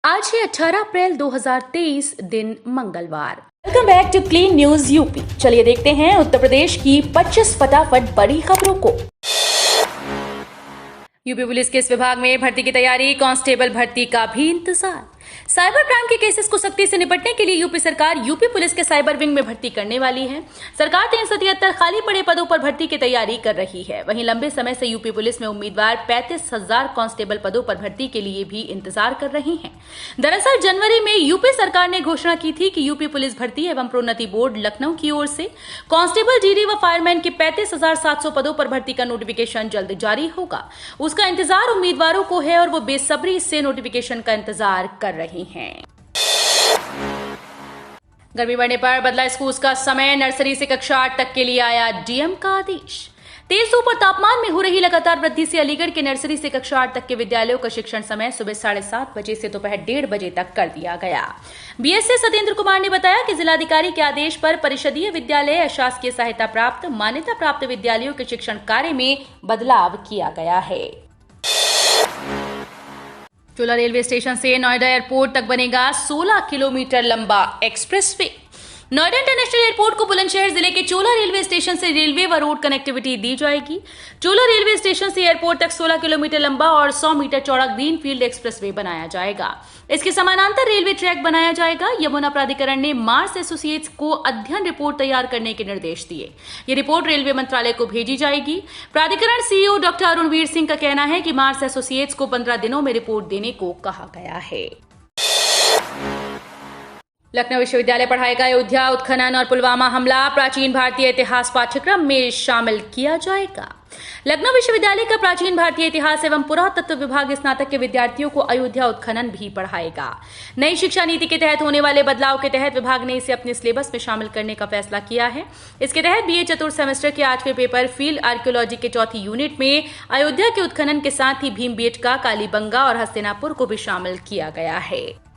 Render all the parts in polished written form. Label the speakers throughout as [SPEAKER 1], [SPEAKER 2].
[SPEAKER 1] आज है 18 अप्रैल 2023 दिन मंगलवार। Welcome back to clean news UP. चलिए देखते हैं उत्तर प्रदेश की 25 फटाफट बड़ी खबरों को। यूपी पुलिस के इस विभाग में भर्ती की तैयारी, कांस्टेबल भर्ती का भी इंतजार। साइबर क्राइम के केसेस को सख्ती से निपटने के लिए यूपी सरकार यूपी पुलिस के साइबर विंग में भर्ती करने वाली है। सरकार 373 खाली पड़े पदों पर भर्ती की तैयारी कर रही है। वहीं लंबे समय से यूपी पुलिस में उम्मीदवार 35,000 कांस्टेबल पदों पर भर्ती के लिए भी इंतजार कर रहे हैं। दरअसल जनवरी में यूपी सरकार ने घोषणा की थी कि यूपी पुलिस भर्ती एवं प्रोन्नति बोर्ड लखनऊ की ओर से कांस्टेबल, डीडी व फायरमैन के 35,700 पदों पर भर्ती का नोटिफिकेशन जल्द जारी होगा। उसका इंतजार उम्मीदवारों को है और वो बेसब्री से नोटिफिकेशन का इंतजार कर रहे हैं। गर्मी बढ़ने पर बदला स्कूल का समय, नर्सरी से कक्षा 8 तक के लिए आया डीएम का आदेश। तेज धूप और तापमान में हो रही लगातार वृद्धि से अलीगढ़ के नर्सरी से कक्षा 8 तक के विद्यालयों का शिक्षण समय सुबह 7:30 बजे से दोपहर 1:30 बजे तक कर दिया गया। बीएसए सत्येंद्र कुमार ने बताया कि जिलाधिकारी के आदेश पर परिषदीय विद्यालय, अशासकीय सहायता प्राप्त, मान्यता प्राप्त विद्यालयों के शिक्षण कार्य में बदलाव किया गया है। चोला रेलवे स्टेशन से नोएडा एयरपोर्ट तक बनेगा 16 किलोमीटर लंबा एक्सप्रेसवे। नोएडा इंटरनेशनल एयरपोर्ट को बुलंदशहर जिले के चोला रेलवे स्टेशन से रेलवे व रोड कनेक्टिविटी दी जाएगी। चोला रेलवे स्टेशन से एयरपोर्ट तक 16 किलोमीटर लंबा और 100 मीटर चौड़ा ग्रीनफील्ड एक्सप्रेसवे बनाया जाएगा। इसके समानांतर रेलवे ट्रैक बनाया जाएगा। यमुना प्राधिकरण ने मार्स एसोसिएट्स को अध्ययन रिपोर्ट तैयार करने के निर्देश दिए। ये रिपोर्ट रेलवे मंत्रालय को भेजी जाएगी। प्राधिकरण सीईओ डॉक्टर अरुणवीर सिंह का कहना है कि मार्स एसोसिएट्स को 15 दिनों में रिपोर्ट देने को कहा गया है। लखनऊ विश्वविद्यालय पढ़ाएगा अयोध्या, उत्खनन और पुलवामा हमला, प्राचीन भारतीय इतिहास पाठ्यक्रम में शामिल किया जाएगा। लखनऊ विश्वविद्यालय का प्राचीन भारतीय इतिहास एवं पुरातत्व विभाग स्नातक के विद्यार्थियों को अयोध्या उत्खनन भी पढ़ाएगा। नई शिक्षा नीति के तहत होने वाले बदलाव के तहत विभाग ने इसे अपने सिलेबस में शामिल करने का फैसला किया है। इसके तहत बीए चतुर्थ सेमेस्टर के 8वें पेपर फील्ड आर्कियोलॉजी के चौथी यूनिट में अयोध्या के उत्खनन के साथ ही भीमबेटका, कालीबंगा और हस्तिनापुर को भी शामिल किया गया है।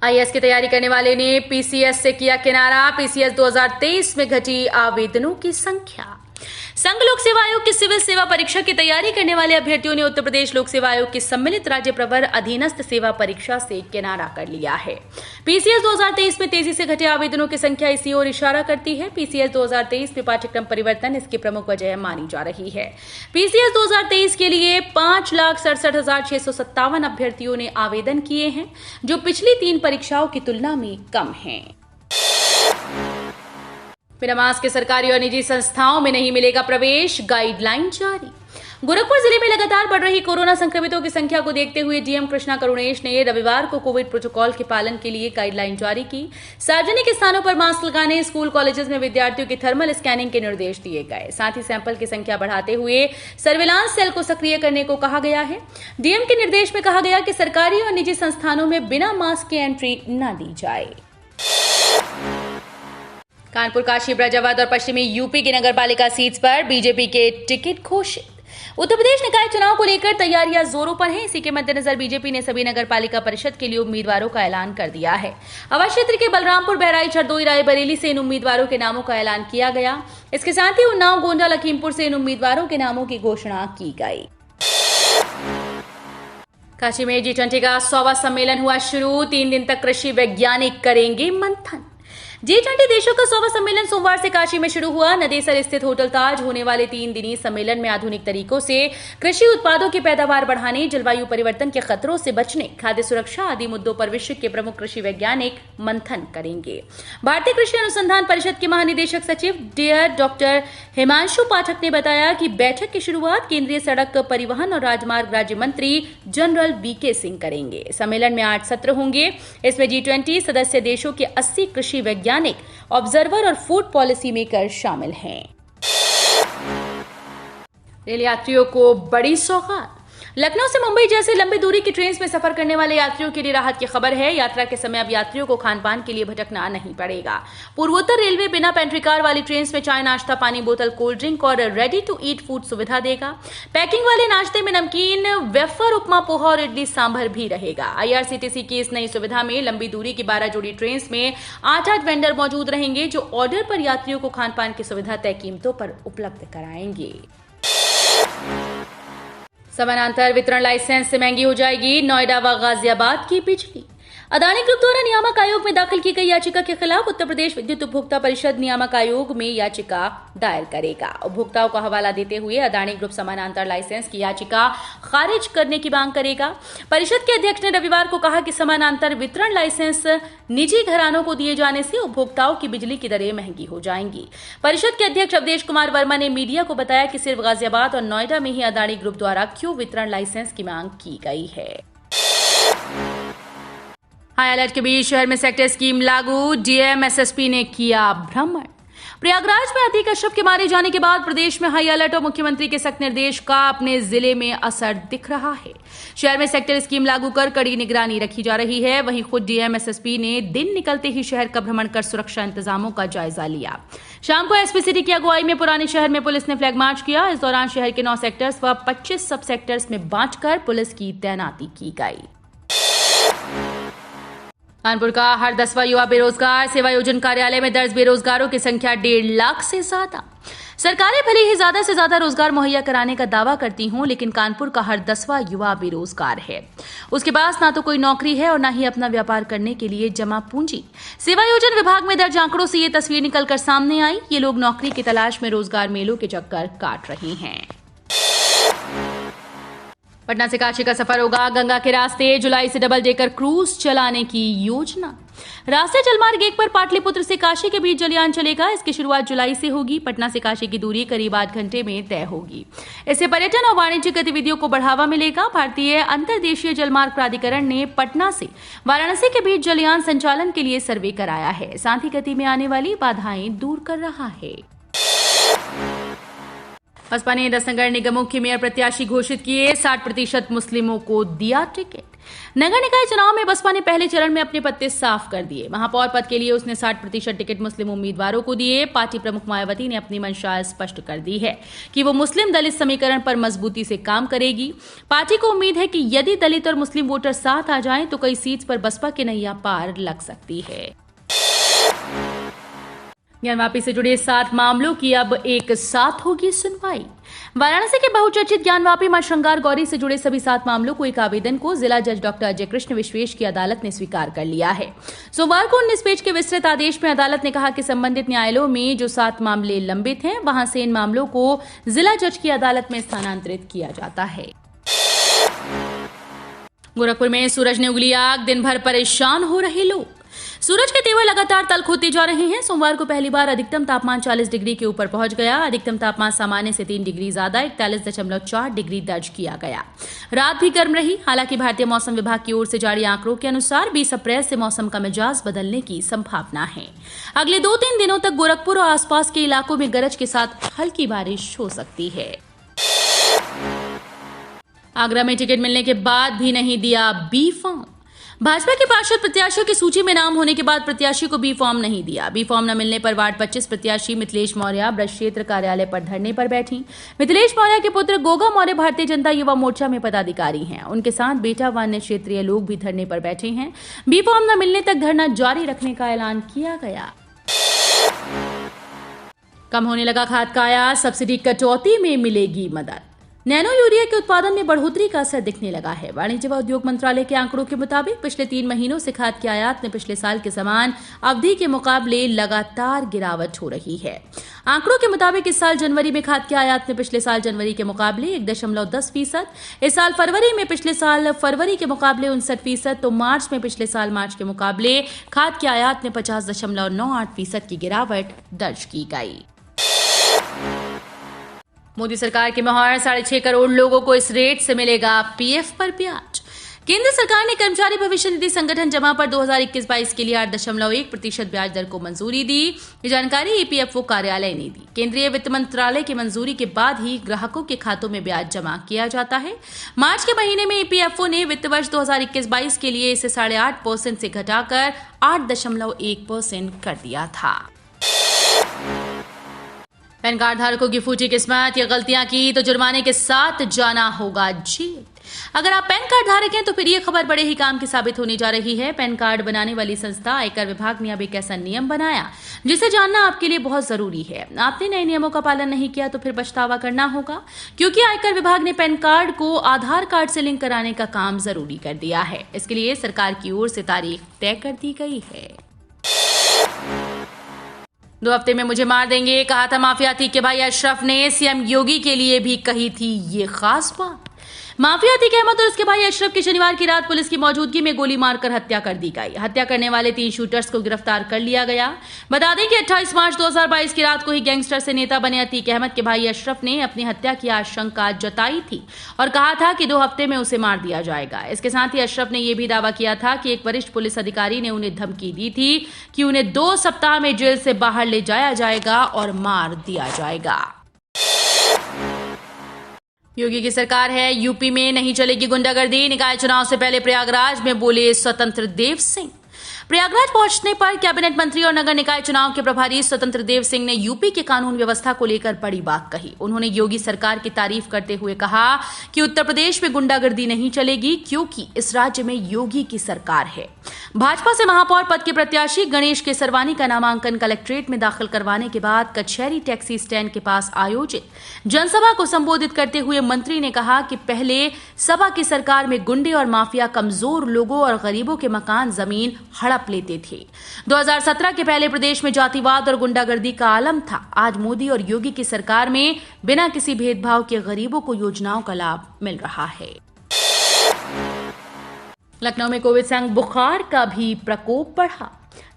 [SPEAKER 1] आईएएस की तैयारी करने वाले ने पीसीएस से किया किनारा। पीसीएस 2023 में घटी आवेदनों की संख्या। संघ लोक सेवा आयोग की सिविल सेवा परीक्षा की तैयारी करने वाले अभ्यर्थियों ने उत्तर प्रदेश लोक सेवा आयोग की सम्मिलित राज्य प्रवर अधीनस्थ सेवा परीक्षा से किनारा कर लिया है। पीसीएस 2023 में तेजी से घटे आवेदनों की संख्या इसी ओर इशारा करती है। पीसीएस 2023 में पाठ्यक्रम परिवर्तन इसकी प्रमुख वजह मानी जा रही है। पीसीएस 2023 के लिए 5,67,657 अभ्यर्थियों ने आवेदन किए हैं, जो पिछली 3 परीक्षाओं की तुलना में कम है। बिना मास्क के सरकारी और निजी संस्थाओं में नहीं मिलेगा प्रवेश, गाइडलाइन जारी। गोरखपुर जिले में लगातार बढ़ रही कोरोना संक्रमितों की संख्या को देखते हुए डीएम कृष्णा करुणेश ने रविवार को कोविड प्रोटोकॉल के पालन के लिए गाइडलाइन जारी की। सार्वजनिक स्थानों पर मास्क लगाने, स्कूल कॉलेजेस में विद्यार्थियों की थर्मल स्कैनिंग के निर्देश दिए गए। साथ ही सैंपल की संख्या बढ़ाते हुए सर्विलांस सेल को सक्रिय करने को कहा गया है। डीएम के निर्देश में कहा गया कि सरकारी और निजी संस्थानों में बिना मास्क के एंट्री न दी जाए। कानपुर, काशी, ब्रजावत और पश्चिमी यूपी की नगरपालिका सीट्स पर बीजेपी के टिकट घोषित। उत्तर प्रदेश निकाय चुनाव को लेकर तैयारियां जोरों पर हैं। इसी के मद्देनजर बीजेपी ने सभी नगरपालिका परिषद के लिए उम्मीदवारों का ऐलान कर दिया है। आवास क्षेत्र के बलरामपुर, बहराइच, हरदोई, रायबरेली से इन उम्मीदवारों के नामों का ऐलान किया गया। इसके साथ ही उन्नाव, गोंडा, लखीमपुर से इन उम्मीदवारों के नामों की घोषणा की गई। काशी में G20 का 100वां सम्मेलन हुआ शुरू। 3 दिन तक कृषि वैज्ञानिक करेंगे मंथन। G20 देशों का 100वां सम्मेलन सोमवार से काशी में शुरू हुआ। नदेसर स्थित होटल ताज होने वाले 3 दिनी सम्मेलन में आधुनिक तरीकों से कृषि उत्पादों की पैदावार बढ़ाने, जलवायु परिवर्तन के खतरों से बचने, खाद्य सुरक्षा आदि मुद्दों पर विश्व के प्रमुख कृषि वैज्ञानिक मंथन करेंगे। भारतीय कृषि अनुसंधान परिषद के महानिदेशक सचिव डॉक्टर हिमांशु पाठक ने बताया कि बैठक की शुरुआत केंद्रीय सड़क परिवहन और राजमार्ग राज्य मंत्री जनरल बीके सिंह करेंगे। सम्मेलन में 8 सत्र होंगे। इसमें G20 सदस्य देशों के 80 कृषि वैज्ञानिक, ऑब्जर्वर और फूड पॉलिसी मेकर शामिल हैं। रेल यात्रियों को बड़ी सौगात। लखनऊ से मुंबई जैसे लंबी दूरी की ट्रेन में सफर करने वाले यात्रियों के लिए राहत की खबर है। यात्रा के समय अब यात्रियों को खान पान के लिए भटकना नहीं पड़ेगा। पूर्वोत्तर रेलवे बिना पेंट्री कार वाली ट्रेन में चाय, नाश्ता, पानी, बोतल, कोल्ड ड्रिंक और रेडी टू ईट फूड सुविधा देगा। पैकिंग वाले नाश्ते में नमकीन, वेफर, उपमा, पोहा और इडली सांभर भी रहेगा। आईआरसीटीसी की इस नई सुविधा में लंबी दूरी की 12 जोड़ी ट्रेन में 8 वेंडर मौजूद रहेंगे, जो ऑर्डर पर यात्रियों को खान पान की सुविधा तय कीमतों पर उपलब्ध कराएंगे। समानांतर वितरण लाइसेंस से महंगी हो जाएगी नोएडा व गाजियाबाद की बिजली। अदानी ग्रुप द्वारा नियामक आयोग में दाखिल की गई याचिका के खिलाफ उत्तर प्रदेश विद्युत उपभोक्ता परिषद नियामक आयोग में याचिका दायर करेगा। उपभोक्ताओं का हवाला देते हुए अदानी ग्रुप समानांतर लाइसेंस की याचिका खारिज करने की मांग करेगा। परिषद के अध्यक्ष ने रविवार को कहा कि समानांतर वितरण लाइसेंस निजी घरानों को दिए जाने से उपभोक्ताओं की बिजली की दरें महंगी हो जाएंगी। परिषद के अध्यक्ष अवधेश कुमार वर्मा ने मीडिया को बताया कि सिर्फ गाजियाबाद और नोएडा में ही अदानी ग्रुप द्वारा क्यों वितरण लाइसेंस की मांग की गई है। हाई अलर्ट के बीच शहर में सेक्टर स्कीम लागू, डीएम एसएसपी ने किया भ्रमण। प्रयागराज में हाथी कश्यप के मारे जाने के बाद प्रदेश में हाई अलर्ट और मुख्यमंत्री के सख्त निर्देश का अपने जिले में असर दिख रहा है। शहर में सेक्टर स्कीम लागू कर कड़ी निगरानी रखी जा रही है। वहीं खुद डीएम एसएसपी ने दिन निकलते ही शहर का भ्रमण कर सुरक्षा इंतजामों का जायजा लिया। शाम को एसपी सिटी की अगुवाई में पुराने शहर में पुलिस ने फ्लैग मार्च किया। इस दौरान शहर के 9 सेक्टर्स व 25 सब सेक्टर्स में बांटकर पुलिस की तैनाती की गई। कानपुर का हर 10वां युवा बेरोजगार, सेवा योजन कार्यालय में दर्ज बेरोजगारों की संख्या 1.5 लाख से ज्यादा। सरकारें भले ही ज्यादा से ज्यादा रोजगार मुहैया कराने का दावा करती हों, लेकिन कानपुर का हर 10वां युवा बेरोजगार है। उसके पास ना तो कोई नौकरी है और ना ही अपना व्यापार करने के लिए जमा पूंजी। सेवा योजन विभाग में दर्ज आंकड़ों से ये तस्वीर निकलकर सामने आई। ये लोग नौकरी की तलाश में रोजगार मेलों के चक्कर काट रहे हैं। पटना से काशी का सफर होगा गंगा के रास्ते। जुलाई से डबल डेकर क्रूज चलाने की योजना। रास्ते जलमार्ग 1 पर पाटलिपुत्र से काशी के बीच जलयान चलेगा। इसकी शुरुआत जुलाई से होगी। पटना से काशी की दूरी करीब 8 घंटे में तय होगी। इससे पर्यटन और वाणिज्यिक गतिविधियों को बढ़ावा मिलेगा। भारतीय अंतर्देशीय जलमार्ग प्राधिकरण ने पटना से वाराणसी के बीच जलयान संचालन के लिए सर्वे कराया है। साथ ही गति में आने वाली बाधाएं दूर कर रहा है। बसपा ने 10 नगर निगमों के मेयर प्रत्याशी घोषित किए। 60% मुस्लिमों को दिया टिकट। नगर निकाय चुनाव में बसपा ने पहले चरण में अपने पत्ते साफ कर दिए। महापौर पद के लिए उसने 60% टिकट मुस्लिम उम्मीदवारों को दिए। पार्टी प्रमुख मायावती ने अपनी मंशा स्पष्ट कर दी है कि वो मुस्लिम दलित समीकरण पर मजबूती से काम करेगी। पार्टी को उम्मीद है कि यदि दलित और मुस्लिम वोटर साथ आ जाएं तो कई सीट पर बसपा के नैया पार लग सकती है। ज्ञानवापी से जुड़े 7 मामलों की अब एक साथ होगी सुनवाई। वाराणसी के बहुचर्चित ज्ञानवापी मां श्रृंगार गौरी से जुड़े सभी 7 मामलों को एक आवेदन को जिला जज डॉक्टर अजय कृष्ण विश्वेश की अदालत ने स्वीकार कर लिया है। सोमवार को 19 पेज के विस्तृत आदेश में अदालत ने कहा कि संबंधित न्यायालयों में जो 7 मामले लंबित हैं, वहां से इन मामलों को जिला जज की अदालत में स्थानांतरित किया जाता है। गोरखपुर में सूरज ने उगली आग, दिन भर परेशान हो रहे लोग। सूरज के तेवर लगातार तल्ख होते जा रहे हैं। सोमवार को पहली बार अधिकतम तापमान 40 डिग्री के ऊपर पहुंच गया। अधिकतम तापमान सामान्य से 3 डिग्री ज्यादा 41.4 डिग्री दर्ज किया गया। रात भी गर्म रही। हालांकि भारतीय मौसम विभाग की ओर से जारी आंकड़ों के अनुसार 20 अप्रैल से मौसम का मिजाज बदलने की संभावना है। अगले 2-3 दिनों तक गोरखपुर और आसपास के इलाकों में गरज के साथ हल्की बारिश हो सकती है। आगरा में टिकट मिलने के बाद भी नहीं दिया बी फॉर्म। भाजपा के पार्षद प्रत्याशियों की सूची में नाम होने के बाद प्रत्याशी को बी फॉर्म नहीं दिया। बी फॉर्म न मिलने पर वार्ड 25 प्रत्याशी मिथिलेश मौर्य ब्रज क्षेत्र कार्यालय पर धरने पर बैठी। मिथिलेश मौर्य के पुत्र गोगा मौर्य भारतीय जनता युवा मोर्चा में पदाधिकारी हैं। उनके साथ बेटा व अन्य क्षेत्रीय लोग भी धरने पर बैठे हैं। बी फॉर्म न मिलने तक धरना जारी रखने का ऐलान किया गया। कम होने लगा खाद का आयात, सब्सिडी कटौती में मिलेगी मदद। नैनो यूरिया के उत्पादन में बढ़ोतरी का असर दिखने लगा है। वाणिज्य व उद्योग मंत्रालय के आंकड़ों के मुताबिक पिछले 3 महीनों से खाद के आयात में पिछले साल के समान अवधि के मुकाबले लगातार गिरावट हो रही है। आंकड़ों के मुताबिक इस साल जनवरी में खाद के आयात में पिछले साल जनवरी के मुकाबले 1.10%, इस साल फरवरी में पिछले साल फरवरी के मुकाबले 59%, तो मार्च में पिछले साल मार्च के मुकाबले खाद के आयात में 50.98% की गिरावट दर्ज की गई। मोदी सरकार की मोहर, 6.5 करोड़ लोगों को इस रेट से मिलेगा पीएफ पर ब्याज। केंद्र सरकार ने कर्मचारी भविष्य निधि संगठन जमा पर 2021-22 के लिए 8.1% ब्याज दर को मंजूरी दी। ये जानकारी ईपीएफओ कार्यालय ने दी। केंद्रीय वित्त मंत्रालय की मंजूरी के बाद ही ग्राहकों के खातों में ब्याज जमा किया जाता है। मार्च के महीने में ईपीएफओ ने वित्त वर्ष 2021-22 के लिए इसे 8.5% से घटाकर 8.1% कर दिया था। पैन कार्ड धारकों की फूटी किस्मत, ये गलतियां की तो जुर्माने के साथ जाना होगा जेल। अगर आप पैन कार्ड धारक हैं तो फिर ये खबर बड़े ही काम की साबित होने जा रही है। पैन कार्ड बनाने वाली संस्था आयकर विभाग ने अब एक ऐसा नियम बनाया जिसे जानना आपके लिए बहुत जरूरी है। आपने नए नियमों का पालन नहीं किया तो फिर पछतावा करना होगा, क्योंकि आयकर विभाग ने पैन कार्ड को आधार कार्ड से लिंक कराने का काम जरूरी कर दिया है। इसके लिए सरकार की ओर से तारीख तय कर दी गई है। 2 हफ्ते में मुझे मार देंगे, कहा था माफिया अतीक के भाई अशरफ ने। सीएम योगी के लिए भी कही थी ये खास बात। माफिया अतीक अहमद और उसके भाई अशरफ की शनिवार की रात पुलिस की मौजूदगी में गोली मारकर हत्या कर दी गई। हत्या करने वाले 3 शूटर्स को गिरफ्तार कर लिया गया। बता दें कि 28 मार्च 2022 की रात को ही गैंगस्टर से नेता बने अतीक अहमद के भाई अशरफ ने अपनी हत्या की आशंका जताई थी और कहा था कि 2 हफ्ते में उसे मार दिया जाएगा। इसके साथ ही अशरफ ने यह भी दावा किया था कि एक वरिष्ठ पुलिस अधिकारी ने उन्हें धमकी दी थी कि उन्हें 2 सप्ताह में जेल से बाहर ले जाया जाएगा और मार दिया जाएगा। योगी की सरकार है, यूपी में नहीं चलेगी गुंडागर्दी। निकाय चुनाव से पहले प्रयागराज में बोले स्वतंत्र देव सिंह। प्रयागराज पहुंचने पर कैबिनेट मंत्री और नगर निकाय चुनाव के प्रभारी स्वतंत्र देव सिंह ने यूपी के कानून व्यवस्था को लेकर बड़ी बात कही। उन्होंने योगी सरकार की तारीफ करते हुए कहा कि उत्तर प्रदेश में गुंडागर्दी नहीं चलेगी, क्योंकि इस राज्य में योगी की सरकार है। भाजपा से महापौर पद के प्रत्याशी गणेश केसरवानी का नामांकन कलेक्ट्रेट में दाखिल करवाने के बाद कचहरी टैक्सी स्टैंड के पास आयोजित जनसभा को संबोधित करते हुए मंत्री ने कहा कि पहले सपा की सरकार में गुंडे और माफिया कमजोर लोगों और गरीबों के मकान जमीन हड़प लेते थे। 2017 के पहले प्रदेश में जातिवाद और गुंडागर्दी का आलम था। आज मोदी और योगी की सरकार में बिना किसी भेदभाव के गरीबों को योजनाओं का लाभ मिल रहा है। लखनऊ में कोविड संग बुखार का भी प्रकोप बढ़ा।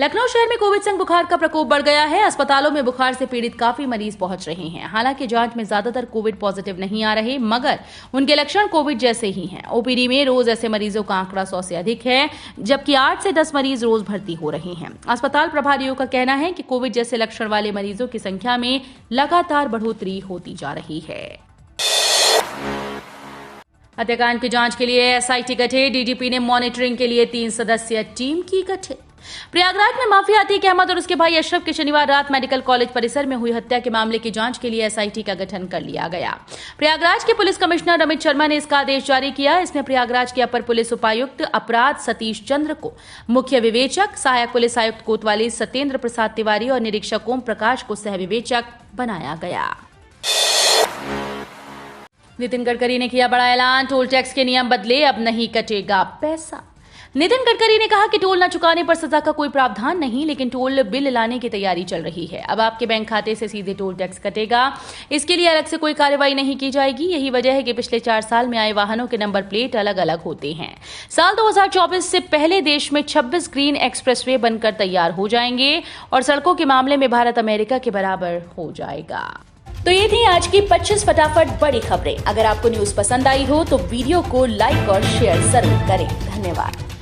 [SPEAKER 1] लखनऊ शहर में कोविड संग बुखार का प्रकोप बढ़ गया है। अस्पतालों में बुखार से पीड़ित काफी मरीज पहुंच रहे हैं। हालांकि जांच में ज्यादातर कोविड पॉजिटिव नहीं आ रहे, मगर उनके लक्षण कोविड जैसे ही हैं। ओपीडी में रोज ऐसे मरीजों का आंकड़ा 100 से अधिक है, जबकि 8 से 10 मरीज रोज भर्ती हो रहे हैं। अस्पताल प्रभारियों का कहना है कि कोविड जैसे लक्षण वाले मरीजों की संख्या में लगातार बढ़ोतरी होती जा रही है। हत्याकांड की जांच के लिए एसआईटी गठित। डीजीपी ने मॉनिटरिंग के लिए 3 सदस्यीय टीम की गठित। प्रयागराज में माफिया अतीक अहमद और उसके भाई अशरफ की शनिवार रात मेडिकल कॉलेज परिसर में हुई हत्या के मामले की जांच के लिए एसआईटी का गठन कर लिया गया। प्रयागराज के पुलिस कमिश्नर अमित शर्मा ने इसका आदेश जारी किया। इसमें प्रयागराज के अपर पुलिस उपायुक्त अपराध सतीश चंद्र को मुख्य विवेचक, सहायक पुलिस आयुक्त कोतवाली सत्येंद्र प्रसाद तिवारी और निरीक्षक ओम प्रकाश को सह विवेचक बनाया गया। नितिन गडकरी ने किया बड़ा ऐलान, टोल टैक्स के नियम बदले, अब नहीं कटेगा पैसा। नितिन गडकरी ने कहा कि टोल न चुकाने पर सजा का कोई प्रावधान नहीं, लेकिन टोल बिल लाने की तैयारी चल रही है। अब आपके बैंक खाते से सीधे टोल टैक्स कटेगा। इसके लिए अलग से कोई कार्रवाई नहीं की जाएगी। यही वजह है कि पिछले 4 साल में आए वाहनों के नंबर प्लेट अलग अलग होते हैं। साल 2024 से पहले देश में 26 ग्रीन एक्सप्रेसवे बनकर तैयार हो जाएंगे और सड़कों के मामले में भारत अमेरिका के बराबर हो जाएगा। तो ये थी आज की 25 फटाफट बड़ी खबरें। अगर आपको न्यूज पसंद आई हो तो वीडियो को लाइक और शेयर जरूर करें। धन्यवाद।